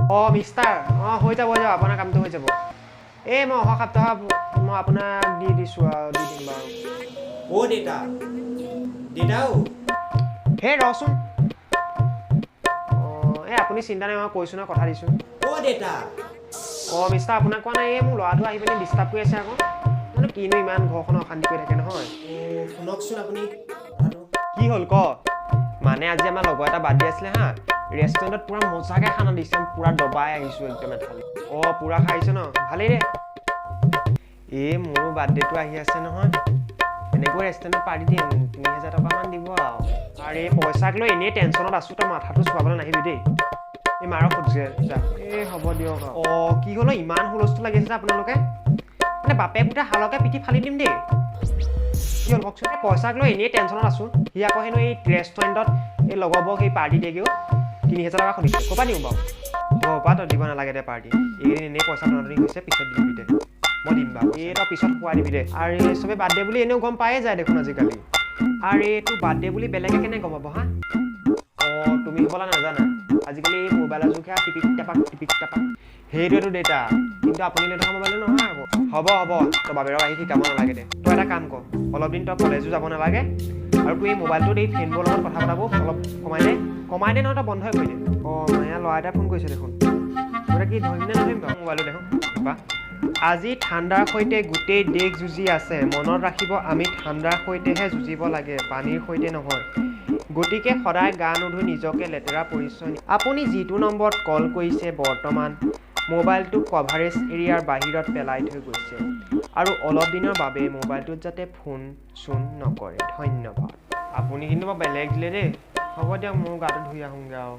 অঁ মিষ্টাৰ অঁ হৈ যাব আপোনাৰ কামটো হৈ যাব এই মই অহা সপ্তাহ মই আপোনাক দি দিছোঁ আৰু দি দিম বাৰু অ' দেউতা দেউতাও হে ৰচোন অঁ এই আপুনি চিন্তা নাই মই কৈছোঁ নহয় কথা দিছোঁ অ' দেউতা অঁ মিষ্টাৰ আপোনাক কোৱা নাই এই মোৰ ল'ৰাটো আহি পিনি ডিষ্টাৰ্ব কৰি আছে আকৌ জানো কিনো ইমান ঘৰখনৰ অশান্তি কৰি থাকে নহয় অ' শুনকচোন আপুনি কথাটো কি হ'ল ক মানে আজি আমাৰ লগৰ এটা বাৰ্থডে আছিলে হা ৰেষ্টুৰেণ্টত পুৰা মজাকৈ খানা দিছে পুৰা দবাই আহিছোঁ একদম এঠালি অঁ পুৰা খাইছোঁ ন ভালেই দে এই মোৰো বাৰ্থডেটো আহি আছে নহয় এনেকৈ ৰেষ্টুৰেণ্টত পাৰ্টি দিম 3000 টকামান দিব আৰু এই পইচাক লৈ এনেই টেনশ্যনত আছোঁ তই মাথাটো চুৱাবলৈ নাহিবি দেই এই মাৰক সুধিছে যা এই হ'ব দিয়ক অঁ কি হ'ল ইমান হুলস্থুল লাগিছে যে আপোনালোকে মানে বাপেক পুতে হালকে পিঠি ফালি দিম দেই কি হ'ল কওকচোন এই পইচাক লৈ এনেই টেনশ্যনত আছোঁ সি আকৌ হেনো এই ৰেষ্টুৰেণ্টত এই লগৰবোৰক সেই পাৰ্টি দিয়েগৈ 3000 টকা সুধিছে ক'ৰপৰা দিওঁ বাৰু হ'ব পৰা তই দিব নালাগে দে পাৰ্টি এইকেইদিন এনেই পইচা টনাটনি হৈছে পিছত দিবি দে মই দিম বাৰু এই তই পিছত খোৱাই দিবি দে আৰু এই চবে বাৰ্থডে বুলি এনেও গম পায়ে যায় দেখোন আজিকালি আৰু এইটো বাৰ্থডে বুলি বেলেগে কেনে গম পাব হা অঁ তুমি হ'বলা নাজানা আজিকালি এই মোবাইলৰ যুগ সেয়া টিপিক টাপাক সেইটোৱেতো দেউতা কিন্তু আপুনি লৈ থকা মোবাইলটো নহয় আকৌ হ'ব তই বাবেৰক আহি শিকাব নালাগে দে তই এটা কাম কৰ অলপ দিন তই কলেজো যাব নালাগে আৰু তোৰ এই মোবাইলটোত এই ফ্ৰেণ্ডবোৰৰ লগত কথা পতাবোৰ অলপ কমাই দে নহয় তই বন্ধই কৰি দে অঁ মায়া ল'ৰা এটাই ফোন কৰিছে দেখোন তই কি ধৰিম নে নধৰিম বাৰু মোবাইলটো দেখোন কিবা আজি ঠাণ্ডাৰ সৈতে গোটেই দেশ যুঁজি আছে মনত ৰাখিব আমি ঠাণ্ডাৰ সৈতেহে যুঁজিব লাগে পানীৰ সৈতে নহয় গতিকে সদায় গা নুধুই নিজকে লেতেৰা পৰিচয় আপুনি যিটো নম্বৰত কল কৰিছে বৰ্তমান মোবাইলটো কভাৰেজ এৰিয়াৰ বাহিৰত পেলাই থৈ গৈছে আৰু অলপ দিনৰ বাবে মোবাইলটোত যাতে ফোন চোন নকৰে ধন্যবাদ আপুনি কিন্তু মই বেলেগ দিলে দেই হ'ব দিয়ক মোৰ গাটো ধুই আহোঁগৈ আৰু